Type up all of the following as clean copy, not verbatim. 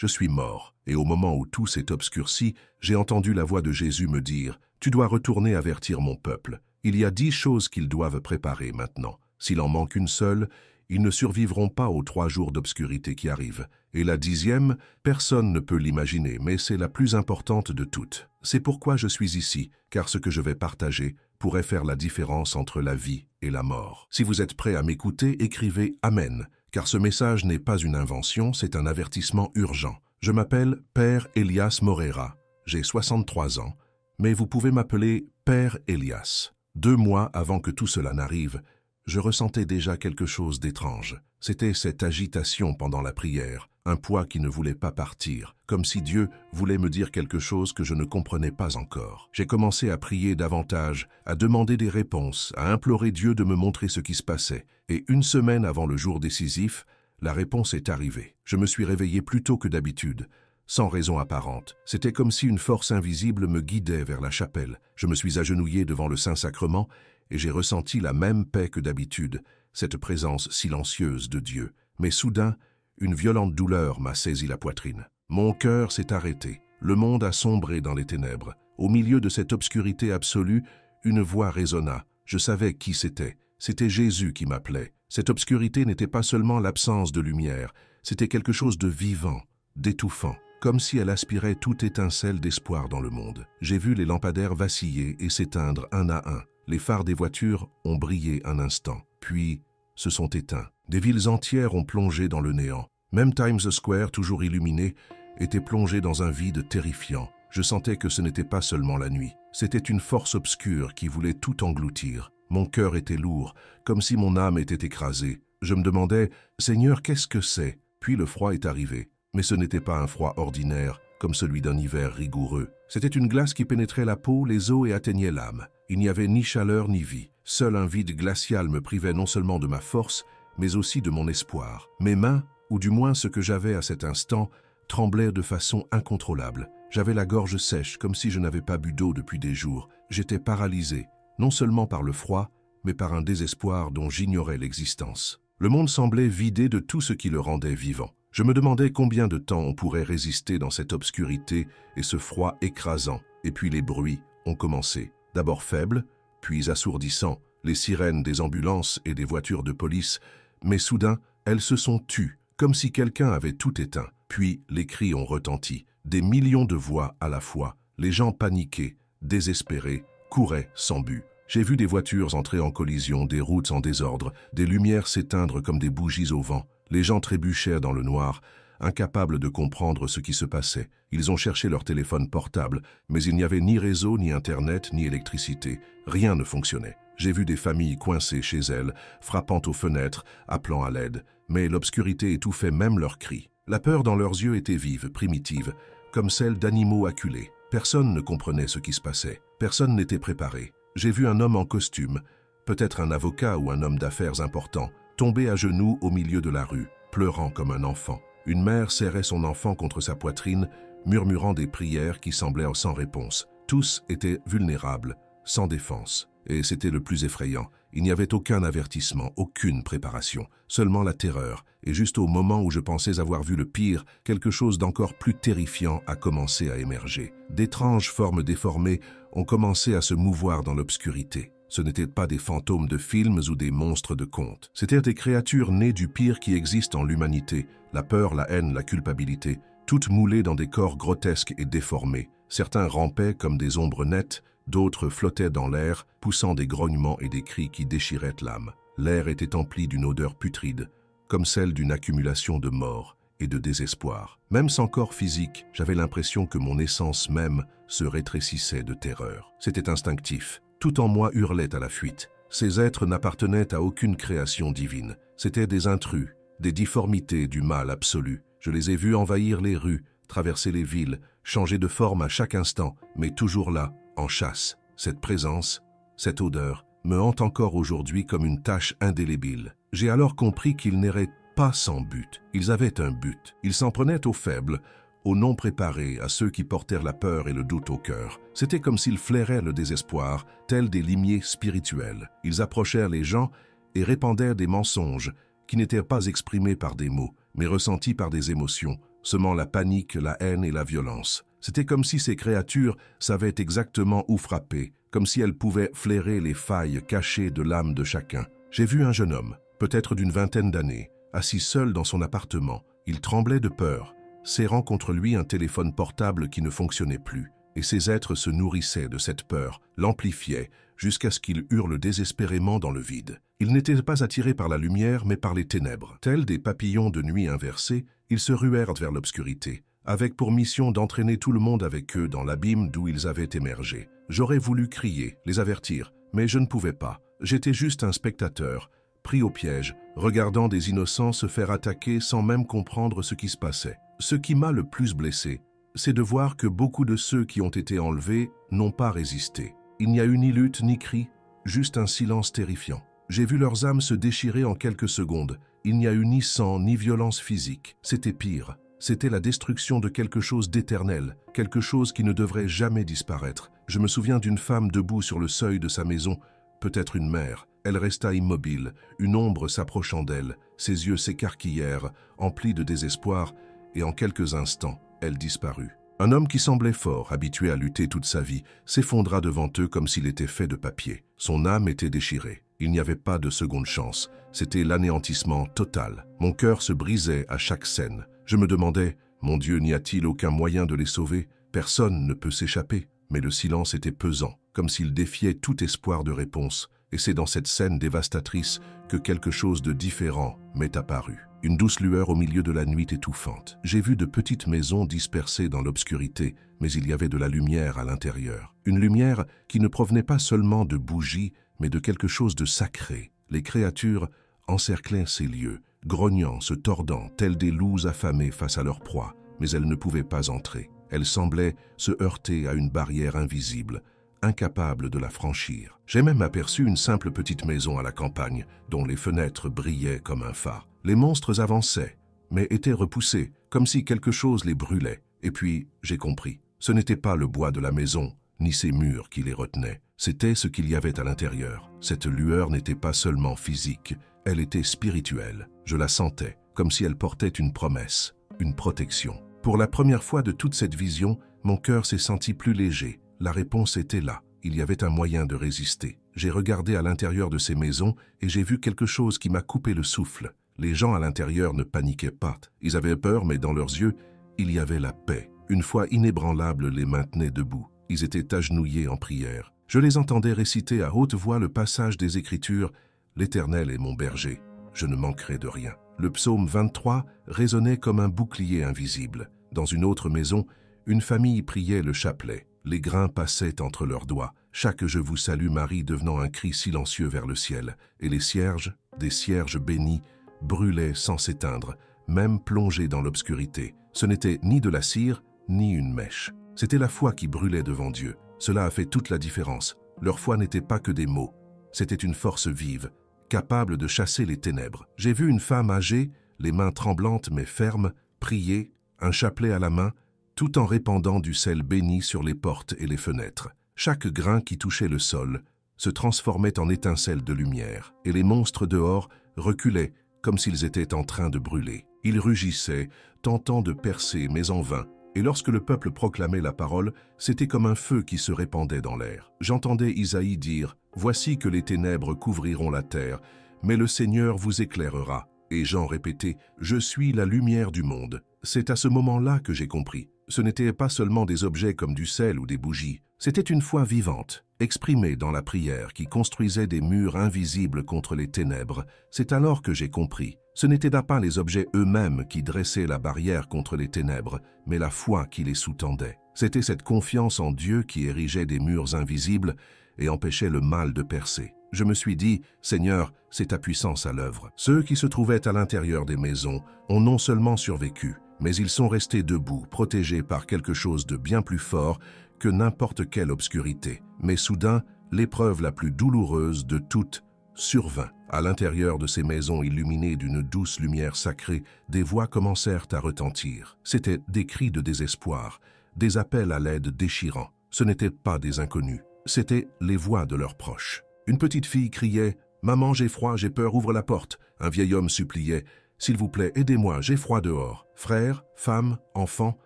je suis mort. Et au moment où tout s'est obscurci, j'ai entendu la voix de Jésus me dire, « Tu dois retourner avertir mon peuple. Il y a 10 choses qu'ils doivent préparer maintenant. S'il en manque une seule, ils ne survivront pas aux 3 jours d'obscurité qui arrivent. Et la 10e, personne ne peut l'imaginer, mais c'est la plus importante de toutes. C'est pourquoi je suis ici, car ce que je vais partager pourrait faire la différence entre la vie et la mort. Si vous êtes prêt à m'écouter, écrivez « Amen », car ce message n'est pas une invention, c'est un avertissement urgent. Je m'appelle Père Elias Moreira, j'ai 63 ans, mais vous pouvez m'appeler Père Elias. 2 mois avant que tout cela n'arrive, je ressentais déjà quelque chose d'étrange. C'était cette agitation pendant la prière, un poids qui ne voulait pas partir, comme si Dieu voulait me dire quelque chose que je ne comprenais pas encore. J'ai commencé à prier davantage, à demander des réponses, à implorer Dieu de me montrer ce qui se passait. Et 1 semaine avant le jour décisif, la réponse est arrivée. Je me suis réveillé plus tôt que d'habitude, sans raison apparente. C'était comme si une force invisible me guidait vers la chapelle. Je me suis agenouillé devant le Saint-Sacrement et j'ai ressenti la même paix que d'habitude, cette présence silencieuse de Dieu. Mais soudain, une violente douleur m'a saisi la poitrine. Mon cœur s'est arrêté. Le monde a sombré dans les ténèbres. Au milieu de cette obscurité absolue, une voix résonna. Je savais qui c'était. C'était Jésus qui m'appelait. Cette obscurité n'était pas seulement l'absence de lumière, c'était quelque chose de vivant, d'étouffant, comme si elle aspirait toute étincelle d'espoir dans le monde. J'ai vu les lampadaires vaciller et s'éteindre un à un. Les phares des voitures ont brillé un instant, puis se sont éteints. Des villes entières ont plongé dans le néant. Même Times Square, toujours illuminé, était plongé dans un vide terrifiant. Je sentais que ce n'était pas seulement la nuit. C'était une force obscure qui voulait tout engloutir. Mon cœur était lourd, comme si mon âme était écrasée. Je me demandais, « Seigneur, qu'est-ce que c'est ?» Puis le froid est arrivé. Mais ce n'était pas un froid ordinaire, comme celui d'un hiver rigoureux. C'était une glace qui pénétrait la peau, les os et atteignait l'âme. Il n'y avait ni chaleur ni vie. Seul un vide glacial me privait non seulement de ma force, mais aussi de mon espoir. Mes mains, ou du moins ce que j'avais à cet instant, tremblaient de façon incontrôlable. J'avais la gorge sèche, comme si je n'avais pas bu d'eau depuis des jours. J'étais paralysé, non seulement par le froid, mais par un désespoir dont j'ignorais l'existence. Le monde semblait vidé de tout ce qui le rendait vivant. Je me demandais combien de temps on pourrait résister dans cette obscurité et ce froid écrasant. Et puis les bruits ont commencé. D'abord faibles, puis assourdissants, les sirènes des ambulances et des voitures de police, mais soudain, elles se sont tues, comme si quelqu'un avait tout éteint. Puis les cris ont retenti, des millions de voix à la fois. Les gens paniqués, désespérés, couraient sans but. J'ai vu des voitures entrer en collision, des routes en désordre, des lumières s'éteindre comme des bougies au vent. Les gens trébuchèrent dans le noir, incapables de comprendre ce qui se passait. Ils ont cherché leur téléphone portable, mais il n'y avait ni réseau, ni internet, ni électricité. Rien ne fonctionnait. J'ai vu des familles coincées chez elles, frappant aux fenêtres, appelant à l'aide. Mais l'obscurité étouffait même leurs cris. La peur dans leurs yeux était vive, primitive, comme celle d'animaux acculés. Personne ne comprenait ce qui se passait. Personne n'était préparé. J'ai vu un homme en costume, peut-être un avocat ou un homme d'affaires important, tomber à genoux au milieu de la rue, pleurant comme un enfant. Une mère serrait son enfant contre sa poitrine, murmurant des prières qui semblaient sans réponse. Tous étaient vulnérables, sans défense. Et c'était le plus effrayant. Il n'y avait aucun avertissement, aucune préparation, seulement la terreur. Et juste au moment où je pensais avoir vu le pire, quelque chose d'encore plus terrifiant a commencé à émerger. D'étranges formes déformées ont commencé à se mouvoir dans l'obscurité. Ce n'étaient pas des fantômes de films ou des monstres de contes. C'étaient des créatures nées du pire qui existe en l'humanité, la peur, la haine, la culpabilité, toutes moulées dans des corps grotesques et déformés. Certains rampaient comme des ombres nettes, d'autres flottaient dans l'air, poussant des grognements et des cris qui déchiraient l'âme. L'air était empli d'une odeur putride, comme celle d'une accumulation de mort et de désespoir. Même sans corps physique, j'avais l'impression que mon essence même se rétrécissait de terreur. C'était instinctif. Tout en moi hurlait à la fuite. Ces êtres n'appartenaient à aucune création divine. C'étaient des intrus, des difformités du mal absolu. Je les ai vus envahir les rues, traverser les villes, changer de forme à chaque instant, mais toujours là, en chasse. Cette présence, cette odeur, me hante encore aujourd'hui comme une tache indélébile. J'ai alors compris qu'ils n'erraient pas sans but. Ils avaient un but. Ils s'en prenaient aux faibles, aux non préparés, à ceux qui portèrent la peur et le doute au cœur. C'était comme s'ils flairaient le désespoir, tels des limiers spirituels. Ils approchèrent les gens et répandirent des mensonges qui n'étaient pas exprimés par des mots, mais ressentis par des émotions, semant la panique, la haine et la violence. C'était comme si ces créatures savaient exactement où frapper, comme si elles pouvaient flairer les failles cachées de l'âme de chacun. J'ai vu un jeune homme, peut-être d'une vingtaine d'années, assis seul dans son appartement. Il tremblait de peur, serrant contre lui un téléphone portable qui ne fonctionnait plus. Et ces êtres se nourrissaient de cette peur, l'amplifiaient, jusqu'à ce qu'il hurle désespérément dans le vide. Ils n'étaient pas attirés par la lumière, mais par les ténèbres. Tels des papillons de nuit inversés, ils se ruèrent vers l'obscurité, avec pour mission d'entraîner tout le monde avec eux dans l'abîme d'où ils avaient émergé. J'aurais voulu crier, les avertir, mais je ne pouvais pas. J'étais juste un spectateur, pris au piège, regardant des innocents se faire attaquer sans même comprendre ce qui se passait. Ce qui m'a le plus blessé, c'est de voir que beaucoup de ceux qui ont été enlevés n'ont pas résisté. Il n'y a eu ni lutte ni cri, juste un silence terrifiant. J'ai vu leurs âmes se déchirer en quelques secondes. Il n'y a eu ni sang ni violence physique. C'était pire. C'était la destruction de quelque chose d'éternel, quelque chose qui ne devrait jamais disparaître. Je me souviens d'une femme debout sur le seuil de sa maison, peut-être une mère. Elle resta immobile, une ombre s'approchant d'elle, ses yeux s'écarquillèrent, emplis de désespoir, et en quelques instants, elle disparut. Un homme qui semblait fort, habitué à lutter toute sa vie, s'effondra devant eux comme s'il était fait de papier. Son âme était déchirée. Il n'y avait pas de seconde chance. C'était l'anéantissement total. Mon cœur se brisait à chaque scène. Je me demandais, mon Dieu, n'y a-t-il aucun moyen de les sauver? Personne ne peut s'échapper. Mais le silence était pesant, comme s'il défiait tout espoir de réponse. Et c'est dans cette scène dévastatrice que quelque chose de différent m'est apparu. Une douce lueur au milieu de la nuit étouffante. J'ai vu de petites maisons dispersées dans l'obscurité, mais il y avait de la lumière à l'intérieur. Une lumière qui ne provenait pas seulement de bougies, mais de quelque chose de sacré. Les créatures encerclaient ces lieux, grognant, se tordant, tels des loups affamés face à leur proie, mais elles ne pouvaient pas entrer. Elles semblaient se heurter à une barrière invisible, incapable de la franchir. J'ai même aperçu une simple petite maison à la campagne, dont les fenêtres brillaient comme un phare. Les monstres avançaient, mais étaient repoussés, comme si quelque chose les brûlait. Et puis, j'ai compris. Ce n'était pas le bois de la maison, ni ses murs qui les retenaient. C'était ce qu'il y avait à l'intérieur. Cette lueur n'était pas seulement physique, elle était spirituelle. Je la sentais, comme si elle portait une promesse, une protection. Pour la première fois de toute cette vision, mon cœur s'est senti plus léger. La réponse était là. Il y avait un moyen de résister. J'ai regardé à l'intérieur de ces maisons et j'ai vu quelque chose qui m'a coupé le souffle. Les gens à l'intérieur ne paniquaient pas. Ils avaient peur, mais dans leurs yeux, il y avait la paix. Une foi inébranlable les maintenait debout. Ils étaient agenouillés en prière. Je les entendais réciter à haute voix le passage des Écritures « L'Éternel est mon berger, je ne manquerai de rien ». Le psaume 23 résonnait comme un bouclier invisible. Dans une autre maison, une famille priait le chapelet. Les grains passaient entre leurs doigts, chaque « Je vous salue Marie » devenant un cri silencieux vers le ciel. Et les cierges, des cierges bénis, brûlaient sans s'éteindre, même plongés dans l'obscurité. Ce n'était ni de la cire, ni une mèche. C'était la foi qui brûlait devant Dieu. Cela a fait toute la différence. Leur foi n'était pas que des mots. C'était une force vive, capable de chasser les ténèbres. J'ai vu une femme âgée, les mains tremblantes mais fermes, prier, un chapelet à la main, tout en répandant du sel béni sur les portes et les fenêtres. Chaque grain qui touchait le sol se transformait en étincelles de lumière, et les monstres dehors reculaient comme s'ils étaient en train de brûler. Ils rugissaient, tentant de percer, mais en vain. Et lorsque le peuple proclamait la parole, c'était comme un feu qui se répandait dans l'air. J'entendais Isaïe dire « Voici que les ténèbres couvriront la terre, mais le Seigneur vous éclairera. » Et Jean répétait « Je suis la lumière du monde. » C'est à ce moment-là que j'ai compris. Ce n'étaient pas seulement des objets comme du sel ou des bougies. C'était une foi vivante, exprimée dans la prière, qui construisait des murs invisibles contre les ténèbres. C'est alors que j'ai compris. Ce n'étaient pas les objets eux-mêmes qui dressaient la barrière contre les ténèbres, mais la foi qui les sous-tendait. C'était cette confiance en Dieu qui érigeait des murs invisibles et empêchait le mal de percer. Je me suis dit, Seigneur, c'est ta puissance à l'œuvre. Ceux qui se trouvaient à l'intérieur des maisons ont non seulement survécu, mais ils sont restés debout, protégés par quelque chose de bien plus fort que n'importe quelle obscurité. Mais soudain, l'épreuve la plus douloureuse de toutes survint. À l'intérieur de ces maisons illuminées d'une douce lumière sacrée, des voix commencèrent à retentir. C'étaient des cris de désespoir, des appels à l'aide déchirants. Ce n'étaient pas des inconnus, c'étaient les voix de leurs proches. Une petite fille criait « Maman, j'ai froid, j'ai peur, ouvre la porte ». Un vieil homme suppliait « S'il vous plaît, aidez-moi, j'ai froid dehors. » Frères, femmes, enfants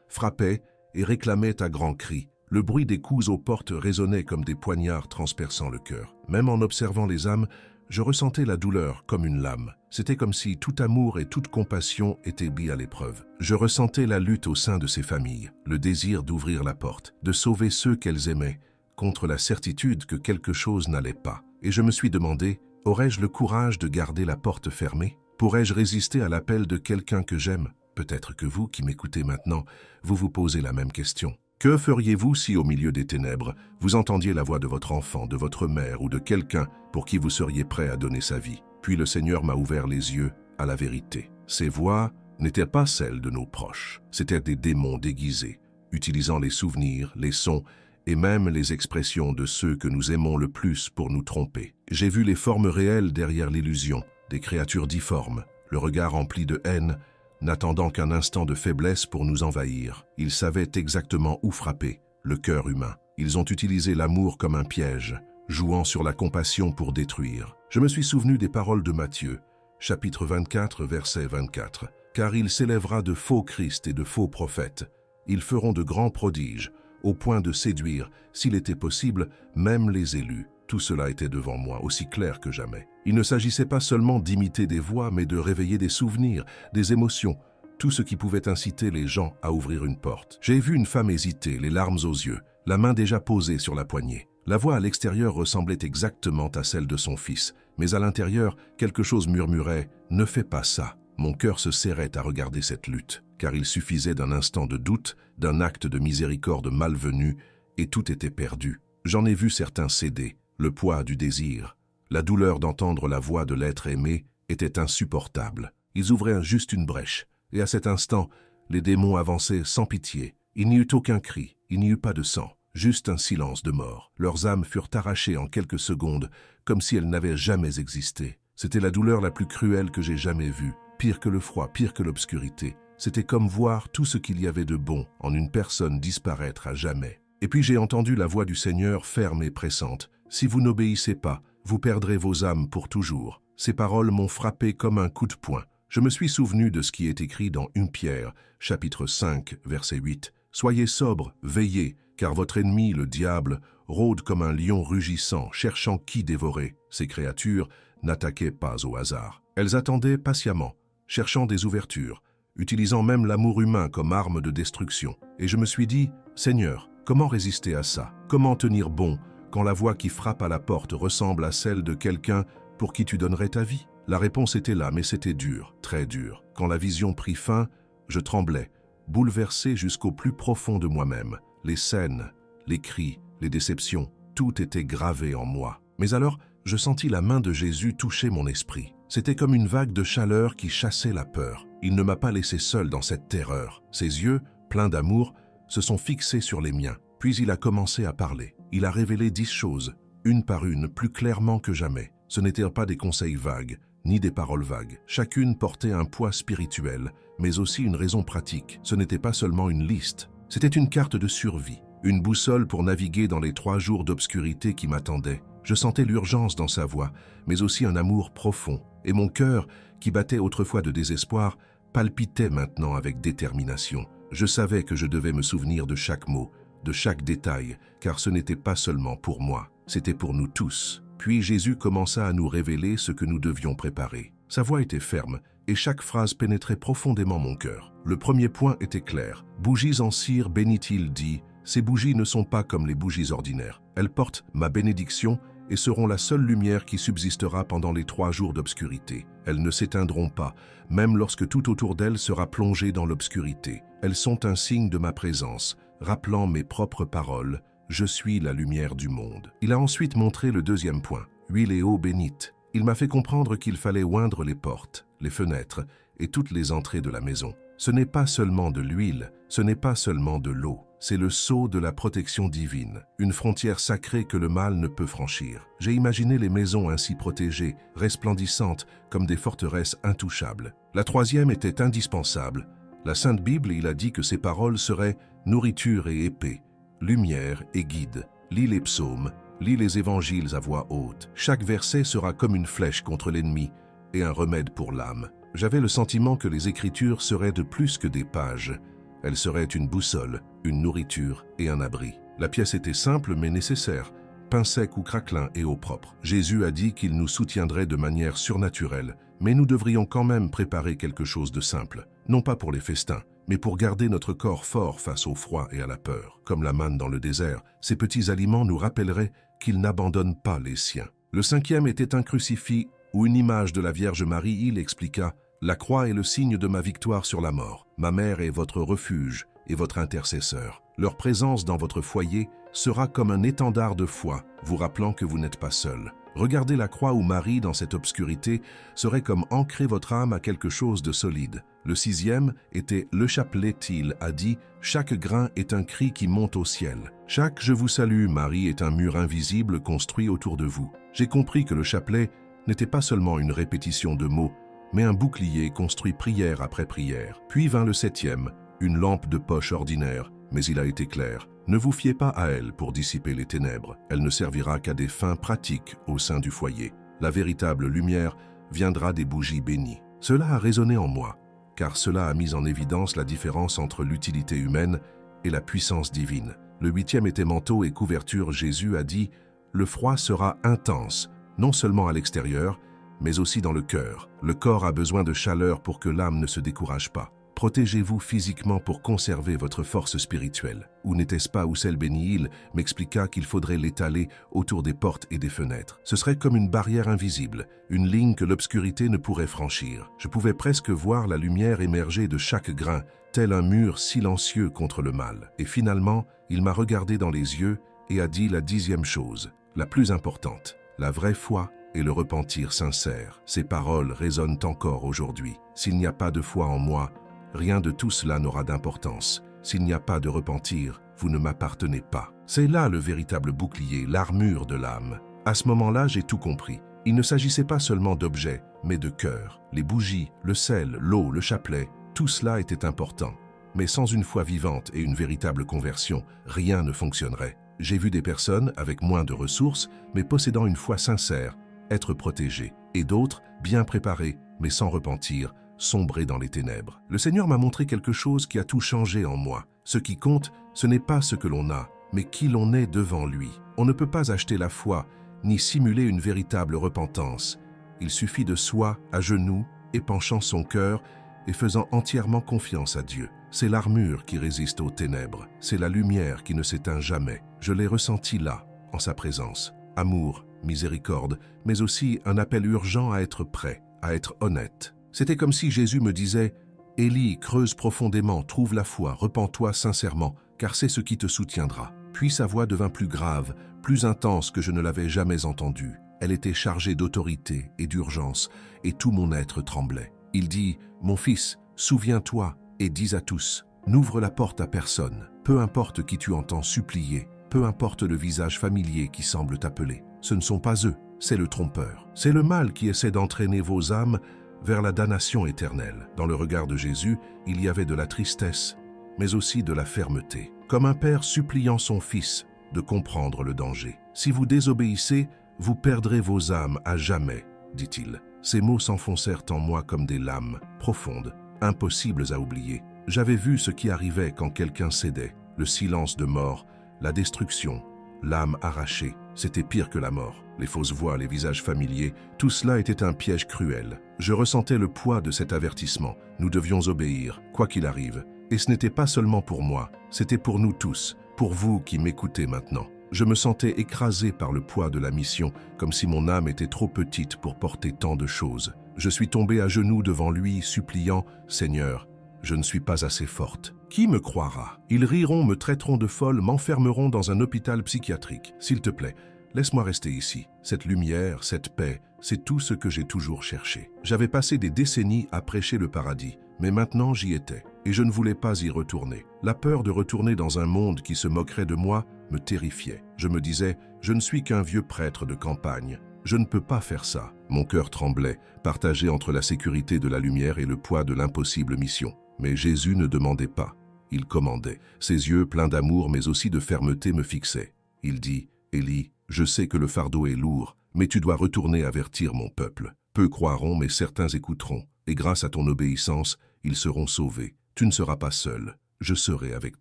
frappaient et réclamaient à grands cris. Le bruit des coups aux portes résonnait comme des poignards transperçant le cœur. Même en observant les âmes, je ressentais la douleur comme une lame. C'était comme si tout amour et toute compassion étaient mis à l'épreuve. Je ressentais la lutte au sein de ces familles, le désir d'ouvrir la porte, de sauver ceux qu'elles aimaient, contre la certitude que quelque chose n'allait pas. Et je me suis demandé, aurais-je le courage de garder la porte fermée? Pourrais-je résister à l'appel de quelqu'un que j'aime? Peut-être que vous, qui m'écoutez maintenant, vous vous posez la même question. Que feriez-vous si, au milieu des ténèbres, vous entendiez la voix de votre enfant, de votre mère ou de quelqu'un pour qui vous seriez prêt à donner sa vie? Puis le Seigneur m'a ouvert les yeux à la vérité. Ces voix n'étaient pas celles de nos proches. C'étaient des démons déguisés, utilisant les souvenirs, les sons et même les expressions de ceux que nous aimons le plus pour nous tromper. J'ai vu les formes réelles derrière l'illusion, des créatures difformes, le regard empli de haine, n'attendant qu'un instant de faiblesse pour nous envahir. Ils savaient exactement où frapper, le cœur humain. Ils ont utilisé l'amour comme un piège, jouant sur la compassion pour détruire. Je me suis souvenu des paroles de Matthieu, chapitre 24, verset 24. « Car il s'élèvera de faux Christ et de faux prophètes. Ils feront de grands prodiges, au point de séduire, s'il était possible, même les élus. » Tout cela était devant moi, aussi clair que jamais. Il ne s'agissait pas seulement d'imiter des voix, mais de réveiller des souvenirs, des émotions, tout ce qui pouvait inciter les gens à ouvrir une porte. J'ai vu une femme hésiter, les larmes aux yeux, la main déjà posée sur la poignée. La voix à l'extérieur ressemblait exactement à celle de son fils, mais à l'intérieur, quelque chose murmurait « Ne fais pas ça ». Mon cœur se serrait à regarder cette lutte, car il suffisait d'un instant de doute, d'un acte de miséricorde malvenu, et tout était perdu. J'en ai vu certains céder. Le poids du désir, la douleur d'entendre la voix de l'être aimé était insupportable. Ils ouvraient juste une brèche, et à cet instant, les démons avançaient sans pitié. Il n'y eut aucun cri, il n'y eut pas de sang, juste un silence de mort. Leurs âmes furent arrachées en quelques secondes, comme si elles n'avaient jamais existé. C'était la douleur la plus cruelle que j'ai jamais vue, pire que le froid, pire que l'obscurité. C'était comme voir tout ce qu'il y avait de bon en une personne disparaître à jamais. Et puis j'ai entendu la voix du Seigneur ferme et pressante. « Si vous n'obéissez pas, vous perdrez vos âmes pour toujours. » Ces paroles m'ont frappé comme un coup de poing. Je me suis souvenu de ce qui est écrit dans 1 Pierre, chapitre 5, verset 8. « Soyez sobres, veillez, car votre ennemi, le diable, rôde comme un lion rugissant, cherchant qui dévorer. » Ces créatures n'attaquaient pas au hasard. Elles attendaient patiemment, cherchant des ouvertures, utilisant même l'amour humain comme arme de destruction. Et je me suis dit, « Seigneur, comment résister à ça? Comment tenir bon quand la voix qui frappe à la porte ressemble à celle de quelqu'un pour qui tu donnerais ta vie? » La réponse était là, mais c'était dur, très dur. Quand la vision prit fin, je tremblais, bouleversé jusqu'au plus profond de moi-même. Les scènes, les cris, les déceptions, tout était gravé en moi. Mais alors, je sentis la main de Jésus toucher mon esprit. C'était comme une vague de chaleur qui chassait la peur. Il ne m'a pas laissé seul dans cette terreur. Ses yeux, pleins d'amour, se sont fixés sur les miens. Puis il a commencé à parler. Il a révélé 10 choses, une par une, plus clairement que jamais. Ce n'étaient pas des conseils vagues, ni des paroles vagues. Chacune portait un poids spirituel, mais aussi une raison pratique. Ce n'était pas seulement une liste, c'était une carte de survie, une boussole pour naviguer dans les 3 jours d'obscurité qui m'attendaient. Je sentais l'urgence dans sa voix, mais aussi un amour profond. Et mon cœur, qui battait autrefois de désespoir, palpitait maintenant avec détermination. Je savais que je devais me souvenir de chaque mot, de chaque détail, car ce n'était pas seulement pour moi, c'était pour nous tous. Puis Jésus commença à nous révéler ce que nous devions préparer. Sa voix était ferme, et chaque phrase pénétrait profondément mon cœur. Le premier point était clair. « Bougies en cire bénit-il dit, ces bougies ne sont pas comme les bougies ordinaires. Elles portent ma bénédiction et seront la seule lumière qui subsistera pendant les 3 jours d'obscurité. Elles ne s'éteindront pas, même lorsque tout autour d'elles sera plongé dans l'obscurité. Elles sont un signe de ma présence, rappelant mes propres paroles. Je suis la lumière du monde. » Il a ensuite montré le deuxième point, huile et eau bénite. Il m'a fait comprendre qu'il fallait oindre les portes, les fenêtres et toutes les entrées de la maison. Ce n'est pas seulement de l'huile, ce n'est pas seulement de l'eau. C'est le sceau de la protection divine, une frontière sacrée que le mal ne peut franchir. J'ai imaginé les maisons ainsi protégées, resplendissantes comme des forteresses intouchables. La troisième était indispensable. La Sainte Bible, il a dit que ces paroles seraient nourriture et épée, lumière et guide. Lis les psaumes, lis les évangiles à voix haute. Chaque verset sera comme une flèche contre l'ennemi et un remède pour l'âme. J'avais le sentiment que les Écritures seraient de plus que des pages. Elles seraient une boussole, une nourriture et un abri. La pièce était simple mais nécessaire, pain sec ou craquelin et eau propre. Jésus a dit qu'il nous soutiendrait de manière surnaturelle, mais nous devrions quand même préparer quelque chose de simple, non pas pour les festins, mais pour garder notre corps fort face au froid et à la peur. Comme la manne dans le désert, ces petits aliments nous rappelleraient qu'il n'abandonne pas les siens. Le cinquième était un crucifix ou une image de la Vierge Marie. Il expliqua « La croix est le signe de ma victoire sur la mort. Ma mère est votre refuge et votre intercesseur. Leur présence dans votre foyer sera comme un étendard de foi, vous rappelant que vous n'êtes pas seul. Regardez la croix où Marie, dans cette obscurité, serait comme ancrer votre âme à quelque chose de solide. Le sixième était le chapelet. Il a dit « Chaque grain est un cri qui monte au ciel. Chaque je vous salue, Marie, est un mur invisible construit autour de vous. » J'ai compris que le chapelet n'était pas seulement une répétition de mots, mais un bouclier construit prière après prière. Puis vint le septième, une lampe de poche ordinaire, mais il a été clair. Ne vous fiez pas à elle pour dissiper les ténèbres. Elle ne servira qu'à des fins pratiques au sein du foyer. La véritable lumière viendra des bougies bénies. Cela a résonné en moi, car cela a mis en évidence la différence entre l'utilité humaine et la puissance divine. Le huitième était manteau et couverture. Jésus a dit « Le froid sera intense, non seulement à l'extérieur, mais aussi dans le cœur. Le corps a besoin de chaleur pour que l'âme ne se décourage pas. Protégez-vous physiquement pour conserver votre force spirituelle. » Ou n'était-ce pas Oussel Benihil m'expliqua qu'il faudrait l'étaler autour des portes et des fenêtres. Ce serait comme une barrière invisible, une ligne que l'obscurité ne pourrait franchir. Je pouvais presque voir la lumière émerger de chaque grain, tel un mur silencieux contre le mal. Et finalement, il m'a regardé dans les yeux et a dit la dixième chose, la plus importante, la vraie foi et le repentir sincère. Ces paroles résonnent encore aujourd'hui. S'il n'y a pas de foi en moi, rien de tout cela n'aura d'importance. S'il n'y a pas de repentir, vous ne m'appartenez pas. C'est là le véritable bouclier, l'armure de l'âme. À ce moment-là, j'ai tout compris. Il ne s'agissait pas seulement d'objets, mais de cœur. Les bougies, le sel, l'eau, le chapelet, tout cela était important. Mais sans une foi vivante et une véritable conversion, rien ne fonctionnerait. J'ai vu des personnes avec moins de ressources, mais possédant une foi sincère, être protégées, et d'autres, bien préparées, mais sans repentir, sombrer dans les ténèbres. Le Seigneur m'a montré quelque chose qui a tout changé en moi. Ce qui compte, ce n'est pas ce que l'on a, mais qui l'on est devant lui. On ne peut pas acheter la foi, ni simuler une véritable repentance. Il suffit de soi, à genoux, épanchant son cœur et faisant entièrement confiance à Dieu. C'est l'armure qui résiste aux ténèbres. C'est la lumière qui ne s'éteint jamais. Je l'ai ressenti là, en sa présence. Amour, miséricorde, mais aussi un appel urgent à être prêt, à être honnête. C'était comme si Jésus me disait « Élie, creuse profondément, trouve la foi, repens-toi sincèrement, car c'est ce qui te soutiendra. » Puis sa voix devint plus grave, plus intense que je ne l'avais jamais entendue. Elle était chargée d'autorité et d'urgence, et tout mon être tremblait. Il dit « Mon fils, souviens-toi et dis à tous, n'ouvre la porte à personne. Peu importe qui tu entends supplier, peu importe le visage familier qui semble t'appeler. Ce ne sont pas eux, c'est le trompeur. C'est le mal qui essaie d'entraîner vos âmes vers la damnation éternelle. » Dans le regard de Jésus, il y avait de la tristesse, mais aussi de la fermeté. Comme un père suppliant son fils de comprendre le danger. « Si vous désobéissez, vous perdrez vos âmes à jamais, dit-il. » Ces mots s'enfoncèrent en moi comme des lames, profondes, impossibles à oublier. J'avais vu ce qui arrivait quand quelqu'un cédait, le silence de mort, la destruction, l'âme arrachée. C'était pire que la mort. Les fausses voix, les visages familiers, tout cela était un piège cruel. Je ressentais le poids de cet avertissement. Nous devions obéir, quoi qu'il arrive. Et ce n'était pas seulement pour moi, c'était pour nous tous, pour vous qui m'écoutez maintenant. Je me sentais écrasé par le poids de la mission, comme si mon âme était trop petite pour porter tant de choses. Je suis tombé à genoux devant lui, suppliant « Seigneur, je ne suis pas assez forte. Qui me croira? Ils riront, me traiteront de folle, m'enfermeront dans un hôpital psychiatrique. S'il te plaît, laisse-moi rester ici. Cette lumière, cette paix, c'est tout ce que j'ai toujours cherché. J'avais passé des décennies à prêcher le paradis, mais maintenant j'y étais, et je ne voulais pas y retourner. La peur de retourner dans un monde qui se moquerait de moi me terrifiait. Je me disais, je ne suis qu'un vieux prêtre de campagne. Je ne peux pas faire ça. Mon cœur tremblait, partagé entre la sécurité de la lumière et le poids de l'impossible mission. Mais Jésus ne demandait pas, il commandait. Ses yeux pleins d'amour mais aussi de fermeté me fixaient. Il dit, « Élie, je sais que le fardeau est lourd, mais tu dois retourner avertir mon peuple. Peu croiront, mais certains écouteront. et grâce à ton obéissance, ils seront sauvés. Tu ne seras pas seul, je serai avec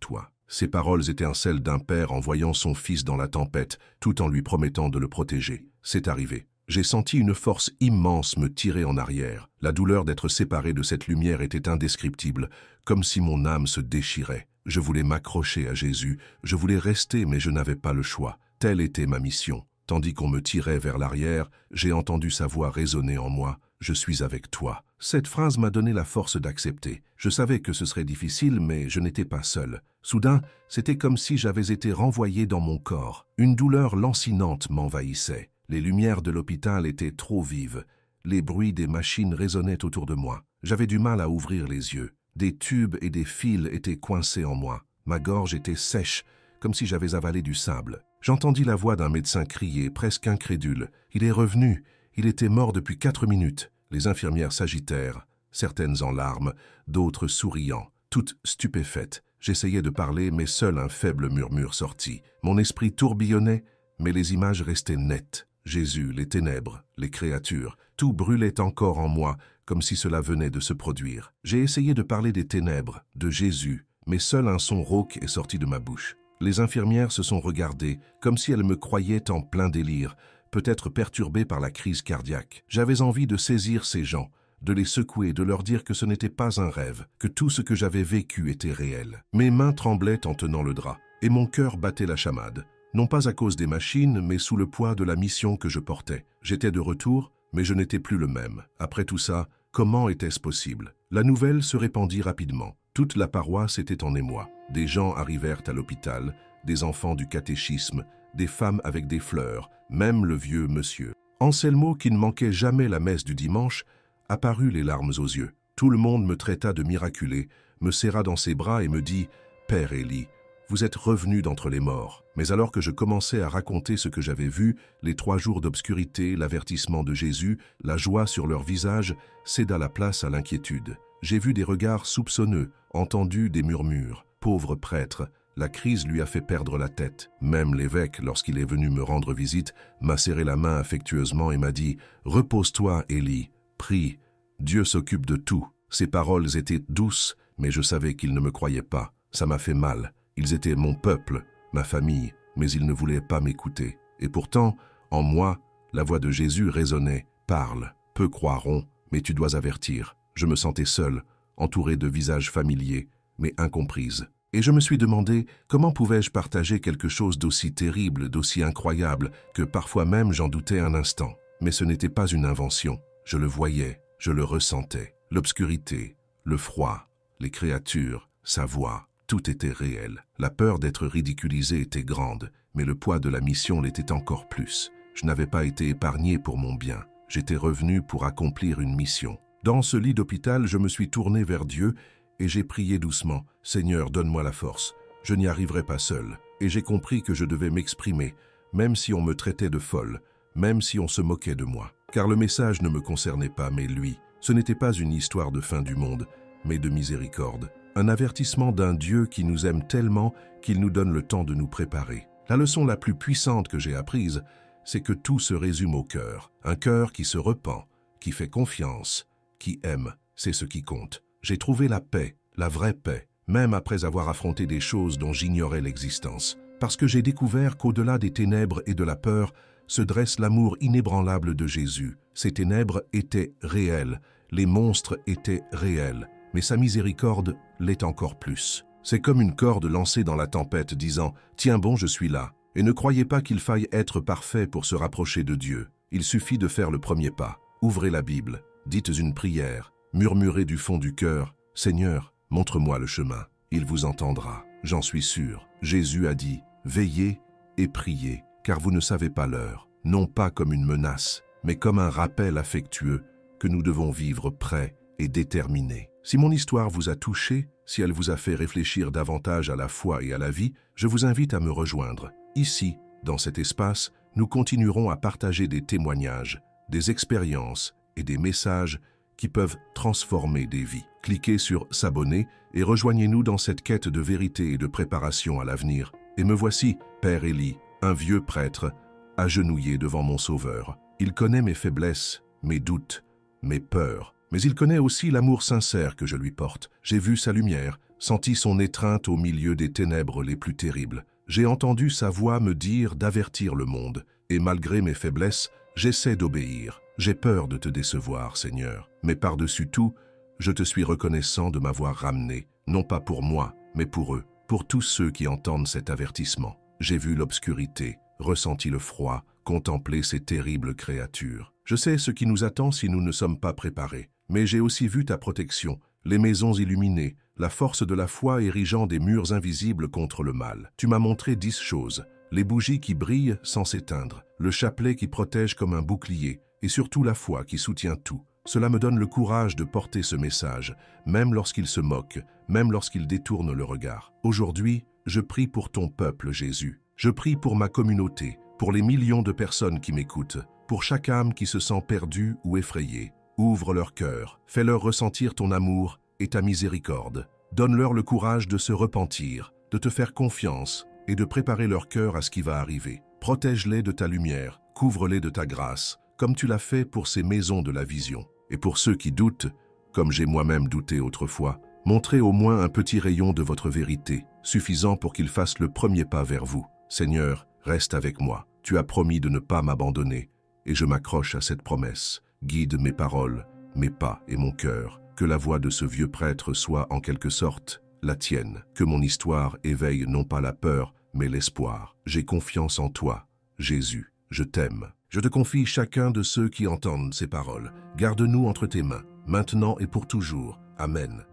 toi. » Ces paroles étaient celles d'un père envoyant son fils dans la tempête, tout en lui promettant de le protéger. C'est arrivé. J'ai senti une force immense me tirer en arrière. La douleur d'être séparé de cette lumière était indescriptible, comme si mon âme se déchirait. Je voulais m'accrocher à Jésus, je voulais rester mais je n'avais pas le choix. Telle était ma mission. Tandis qu'on me tirait vers l'arrière, j'ai entendu sa voix résonner en moi. « Je suis avec toi ». Cette phrase m'a donné la force d'accepter. Je savais que ce serait difficile, mais je n'étais pas seul. Soudain, c'était comme si j'avais été renvoyé dans mon corps. Une douleur lancinante m'envahissait. Les lumières de l'hôpital étaient trop vives. Les bruits des machines résonnaient autour de moi. J'avais du mal à ouvrir les yeux. Des tubes et des fils étaient coincés en moi. Ma gorge était sèche, comme si j'avais avalé du sable. J'entendis la voix d'un médecin crier, presque incrédule. « Il est revenu. Il était mort depuis 4 minutes. » Les infirmières s'agitèrent, certaines en larmes, d'autres souriant, toutes stupéfaites. J'essayais de parler, mais seul un faible murmure sortit. Mon esprit tourbillonnait, mais les images restaient nettes. Jésus, les ténèbres, les créatures, tout brûlait encore en moi, comme si cela venait de se produire. J'ai essayé de parler des ténèbres, de Jésus, mais seul un son rauque est sorti de ma bouche. Les infirmières se sont regardées, comme si elles me croyaient en plein délire, peut-être perturbées par la crise cardiaque. J'avais envie de saisir ces gens, de les secouer, de leur dire que ce n'était pas un rêve, que tout ce que j'avais vécu était réel. Mes mains tremblaient en tenant le drap, et mon cœur battait la chamade. Non pas à cause des machines, mais sous le poids de la mission que je portais. J'étais de retour, mais je n'étais plus le même. Après tout ça, comment était-ce possible? La nouvelle se répandit rapidement. Toute la paroisse était en émoi. Des gens arrivèrent à l'hôpital, des enfants du catéchisme, des femmes avec des fleurs, même le vieux monsieur. Anselmo, qui ne manquait jamais la messe du dimanche, apparut les larmes aux yeux. Tout le monde me traita de miraculé, me serra dans ses bras et me dit « Père Élie, vous êtes revenu d'entre les morts. » Mais alors que je commençais à raconter ce que j'avais vu, les 3 jours d'obscurité, l'avertissement de Jésus, la joie sur leur visage céda la place à l'inquiétude. J'ai vu des regards soupçonneux, entendu des murmures. Pauvre prêtre, la crise lui a fait perdre la tête. Même l'évêque, lorsqu'il est venu me rendre visite, m'a serré la main affectueusement et m'a dit « Repose-toi, Élie, prie, Dieu s'occupe de tout. » Ces paroles étaient douces, mais je savais qu'il ne me croyait pas. Ça m'a fait mal. Ils étaient mon peuple, ma famille, mais ils ne voulaient pas m'écouter. Et pourtant, en moi, la voix de Jésus résonnait. « Parle, peu croiront, mais tu dois avertir. » Je me sentais seul, entouré de visages familiers, mais incomprises. Et je me suis demandé comment pouvais-je partager quelque chose d'aussi terrible, d'aussi incroyable, que parfois même j'en doutais un instant. Mais ce n'était pas une invention. Je le voyais, je le ressentais. L'obscurité, le froid, les créatures, sa voix, tout était réel. La peur d'être ridiculisé était grande, mais le poids de la mission l'était encore plus. Je n'avais pas été épargné pour mon bien. J'étais revenu pour accomplir une mission. Dans ce lit d'hôpital, je me suis tourné vers Dieu et j'ai prié doucement. « Seigneur, donne-moi la force. Je n'y arriverai pas seul. » Et j'ai compris que je devais m'exprimer, même si on me traitait de folle, même si on se moquait de moi. Car le message ne me concernait pas, mais lui. Ce n'était pas une histoire de fin du monde, mais de miséricorde. Un avertissement d'un Dieu qui nous aime tellement qu'il nous donne le temps de nous préparer. La leçon la plus puissante que j'ai apprise, c'est que tout se résume au cœur. Un cœur qui se repent, qui fait confiance, qui aime, c'est ce qui compte. J'ai trouvé la paix, la vraie paix, même après avoir affronté des choses dont j'ignorais l'existence. Parce que j'ai découvert qu'au-delà des ténèbres et de la peur, se dresse l'amour inébranlable de Jésus. Ces ténèbres étaient réelles, les monstres étaient réels, mais sa miséricorde l'est encore plus. C'est comme une corde lancée dans la tempête disant « Tiens bon, je suis là ». Et ne croyez pas qu'il faille être parfait pour se rapprocher de Dieu. Il suffit de faire le premier pas. Ouvrez la Bible, dites une prière, murmurez du fond du cœur « Seigneur, montre-moi le chemin ». Il vous entendra, j'en suis sûr. Jésus a dit « Veillez et priez, car vous ne savez pas l'heure ». Non pas comme une menace, mais comme un rappel affectueux que nous devons vivre prêts et déterminés. Si mon histoire vous a touché, si elle vous a fait réfléchir davantage à la foi et à la vie, je vous invite à me rejoindre. Ici, dans cet espace, nous continuerons à partager des témoignages, des expériences et des messages qui peuvent transformer des vies. Cliquez sur « S'abonner » et rejoignez-nous dans cette quête de vérité et de préparation à l'avenir. Et me voici, Père Élie, un vieux prêtre, agenouillé devant mon Sauveur. Il connaît mes faiblesses, mes doutes, mes peurs, Mais il connaît aussi l'amour sincère que je lui porte. J'ai vu sa lumière, senti son étreinte au milieu des ténèbres les plus terribles. J'ai entendu sa voix me dire d'avertir le monde. Et malgré mes faiblesses, j'essaie d'obéir. J'ai peur de te décevoir, Seigneur. Mais par-dessus tout, je te suis reconnaissant de m'avoir ramené, non pas pour moi, mais pour eux, pour tous ceux qui entendent cet avertissement. J'ai vu l'obscurité, ressenti le froid, contemplé ces terribles créatures. Je sais ce qui nous attend si nous ne sommes pas préparés, mais j'ai aussi vu ta protection, les maisons illuminées, la force de la foi érigeant des murs invisibles contre le mal. Tu m'as montré 10 choses, les bougies qui brillent sans s'éteindre, le chapelet qui protège comme un bouclier, et surtout la foi qui soutient tout. Cela me donne le courage de porter ce message, même lorsqu'il se moque, même lorsqu'il détourne le regard. Aujourd'hui, je prie pour ton peuple, Jésus. Je prie pour ma communauté, pour les millions de personnes qui m'écoutent, pour chaque âme qui se sent perdue ou effrayée. Ouvre leur cœur, fais-leur ressentir ton amour et ta miséricorde. Donne-leur le courage de se repentir, de te faire confiance et de préparer leur cœur à ce qui va arriver. Protège-les de ta lumière, couvre-les de ta grâce, comme tu l'as fait pour ces maisons de la vision. Et pour ceux qui doutent, comme j'ai moi-même douté autrefois, montrez au moins un petit rayon de votre vérité, suffisant pour qu'ils fassent le premier pas vers vous. Seigneur, reste avec moi. Tu as promis de ne pas m'abandonner, et je m'accroche à cette promesse. Guide mes paroles, mes pas et mon cœur. Que la voix de ce vieux prêtre soit en quelque sorte la tienne. Que mon histoire éveille non pas la peur, mais l'espoir. J'ai confiance en toi, Jésus. Je t'aime. Je te confie chacun de ceux qui entendent ces paroles. Garde-nous entre tes mains, maintenant et pour toujours. Amen.